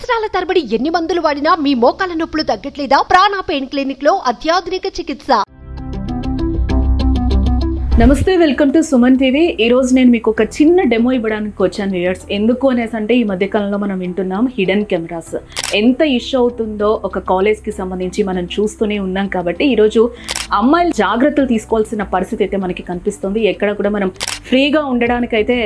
సంవత్సరాల తరబడి ఎన్ని మందులు వాడినా మీ మోకాల నొప్పులు తగ్గట్లేదా? ప్రాణ పెయిన్ క్లినిక్ లో అత్యాధునిక చికిత్స. నమస్తే, వెల్కమ్ టు సుమన్ టీవీ. ఈరోజు నేను మీకు ఒక చిన్న డెమో ఇవ్వడానికి వచ్చాను వ్యూయర్స్. ఎందుకు అనేసి అంటే ఈ మధ్యకాలంలో మనం వింటున్నాం హిడెన్ కెమెరాస్ ఎంత ఇష్యూ అవుతుందో ఒక కాలేజ్కి సంబంధించి మనం చూస్తూనే ఉన్నాం. కాబట్టి ఈరోజు అమ్మాయిలు జాగ్రత్తలు తీసుకోవాల్సిన పరిస్థితి అయితే మనకి కనిపిస్తుంది. ఎక్కడ కూడా మనం ఫ్రీగా ఉండడానికైతే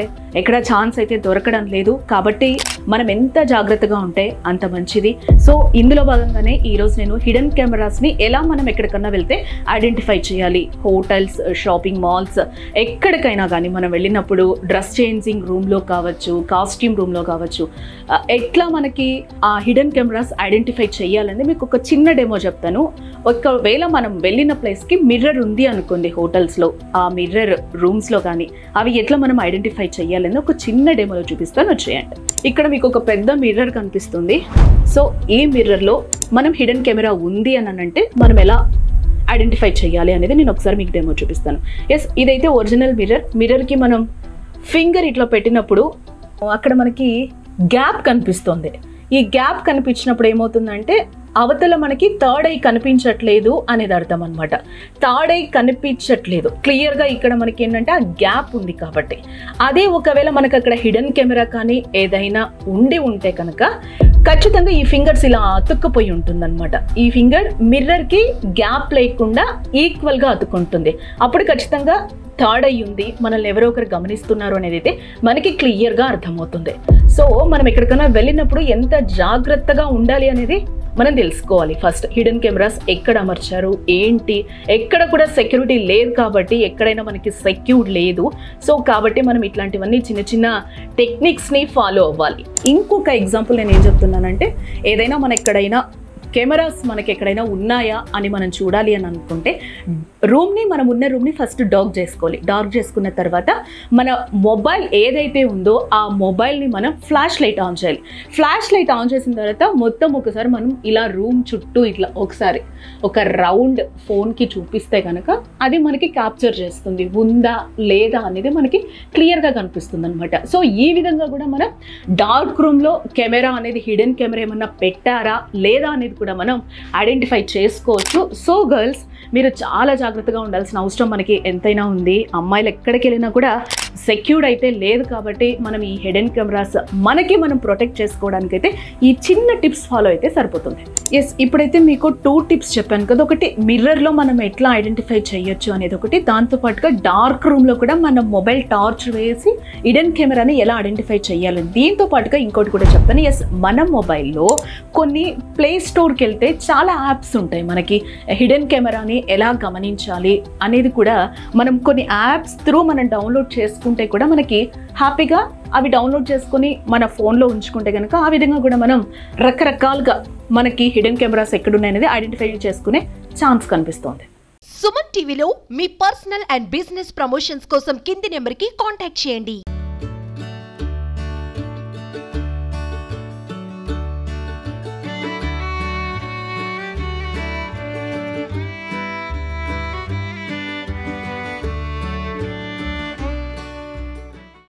ఎక్కడ ఛాన్స్ అయితే దొరకడం లేదు. కాబట్టి మనం ఎంత జాగ్రత్తగా ఉంటే అంత మంచిది. సో ఇందులో భాగంగానే ఈరోజు నేను హిడెన్ కెమెరాస్ని ఎలా మనం ఎక్కడికన్నా వెళ్తే ఐడెంటిఫై చేయాలి, హోటల్స్, షాపింగ్ మాల్, ఎక్కడికైనా కానీ మనం వెళ్ళినప్పుడు డ్రెస్ చేంజింగ్ రూమ్లో కావచ్చు, కాస్ట్యూమ్ రూమ్లో కావచ్చు, ఎట్లా మనకి ఆ హిడెన్ కెమెరాస్ ఐడెంటిఫై చేయాలని మీకు ఒక చిన్న డెమో చెప్తాను. ఒకవేళ మనం వెళ్ళిన ప్లేస్కి మిర్రర్ ఉంది అనుకోండి, హోటల్స్లో ఆ మిర్రర్ రూమ్స్లో కానీ అవి ఎట్లా మనం ఐడెంటిఫై చేయాలని ఒక చిన్న డెమోలో చూపిస్తాను, వచ్చేయండి. ఇక్కడ మీకు ఒక పెద్ద మిర్రర్ కనిపిస్తుంది. సో ఈ మిర్రర్లో మనం హిడెన్ కెమెరా ఉంది అని అంటే మనం ఎలా ఐడెంటిఫై చేయాలి అనేది నేను ఒకసారి మీకు డెమో చూపిస్తాను. ఎస్, ఇదైతే ఒరిజినల్ మిర్రర్కి మనం ఫింగర్ ఇట్లా పెట్టినప్పుడు అక్కడ మనకి గ్యాప్ కనిపిస్తుంది. ఈ గ్యాప్ కనిపించినప్పుడు ఏమవుతుందంటే అవతల మనకి థర్డ్ ఐ కనిపించట్లేదు అనేది అర్థం అనమాట. థర్డ్ ఐ కనిపించట్లేదు క్లియర్గా, ఇక్కడ మనకి ఏంటంటే ఆ గ్యాప్ ఉంది కాబట్టి. అదే ఒకవేళ మనకు అక్కడ హిడెన్ కెమెరా కానీ ఏదైనా ఉంటే కనుక ఖచ్చితంగా ఈ ఫింగర్స్ ఇలా అతుక్కుపోయి ఉంటుందన్నమాట. ఈ ఫింగర్ మిర్రర్కి గ్యాప్ లేకుండా ఈక్వల్గా అతుక్కుంటుంది. అప్పుడు ఖచ్చితంగా థర్డ్ ఐ ఉంది, మనల్ని ఎవరో ఒకరు గమనిస్తున్నారు అనేది అయితే మనకి క్లియర్గా అర్థమవుతుంది. సో మనం ఎక్కడికైనా వెళ్ళినప్పుడు ఎంత జాగ్రత్తగా ఉండాలి అనేది మనం తెలుసుకోవాలి. ఫస్ట్ హిడెన్ కెమెరాస్ ఎక్కడ అమర్చారు ఏంటి, ఎక్కడ కూడా సెక్యూరిటీ లేదు కాబట్టి ఎక్కడైనా మనకి సెక్యూర్ లేదు. సో కాబట్టి మనం ఇట్లాంటివన్నీ చిన్న చిన్న టెక్నిక్స్ని ఫాలో అవ్వాలి. ఇంకొక ఎగ్జాంపుల్ నేను ఏం చెప్తున్నానంటే, ఏదైనా మన ఎక్కడైనా కెమెరాస్ మనకి ఎక్కడైనా ఉన్నాయా అని మనం చూడాలి అని అనుకుంటే మనం ఉన్న రూమ్ని ఫస్ట్ డార్క్ చేసుకోవాలి. డార్క్ చేసుకున్న తర్వాత మన మొబైల్ ఏదైతే ఉందో ఆ మొబైల్ని మనం ఫ్లాష్ లైట్ ఆన్ చేయాలి. ఫ్లాష్ లైట్ ఆన్ చేసిన తర్వాత మొత్తం ఒకసారి మనం ఇలా రూమ్ చుట్టూ ఇట్లా ఒకసారి ఒక రౌండ్ ఫోన్కి చూపిస్తే కనుక అది మనకి క్యాప్చర్ చేస్తుంది, ఉందా లేదా అనేది మనకి క్లియర్గా కనిపిస్తుంది అనమాట. సో ఈ విధంగా కూడా మనం డార్క్ రూమ్లో కెమెరా అనేది హిడెన్ కెమెరా ఏమన్నా పెట్టారా లేదా అనేది కూడా మనం ఐడెంటిఫై చేసుకోవచ్చు. సో గర్ల్స్, మీరు చాలా జాగ్రత్తగా ఉండాల్సిన అవసరం మనకి ఎంతైనా ఉంది. అమ్మాయిలు ఎక్కడికి వెళ్ళినా కూడా సెక్యూర్డ్ అయితే లేదు కాబట్టి మనం ఈ హిడెన్ కెమెరాస్ మనం ప్రొటెక్ట్ చేసుకోవడానికి అయితే ఈ చిన్న టిప్స్ ఫాలో అయితే సరిపోతుంది. ఎస్, ఇప్పుడైతే మీకు 2 టిప్స్ చెప్పాను కదా. ఒకటి మిర్రర్లో మనం ఎట్లా ఐడెంటిఫై చేయొచ్చు అనేది ఒకటి, దాంతోపాటుగా డార్క్ రూమ్లో కూడా మనం మొబైల్ టార్చ్ వేసి హిడెన్ కెమెరాని ఎలా ఐడెంటిఫై చేయాలి. దీంతో పాటుగా ఇంకోటి కూడా చెప్తాను. ఎస్, మన మొబైల్లో కొన్ని ప్లే స్టోర్కి వెళ్తే చాలా యాప్స్ ఉంటాయి. మనకి హిడెన్ కెమెరాని ఎలా గమనించాలి అనేది కూడా మనం కొన్ని యాప్స్ త్రూ మనం డౌన్లోడ్ చేసుకుంటే కూడా మనకి హ్యాపీగా అవి డౌన్లోడ్ చేసుకుని మన ఫోన్లో ఉంచుకుంటే కనుక ఆ విధంగా కూడా మనం రకరకాలుగా మనకి హిడెన్ కెమెరాస్ ఎక్కడున్నాయనేది ఐడెంటిఫై చేసుకునే ఛాన్స్ కనిపిస్తుంది. సుమన్ టీవీలో మీ పర్సనల్ అండ్ బిజినెస్ ప్రమోషన్స్ కోసం కింది నెంబర్కి కాంటాక్ట్ చేయండి.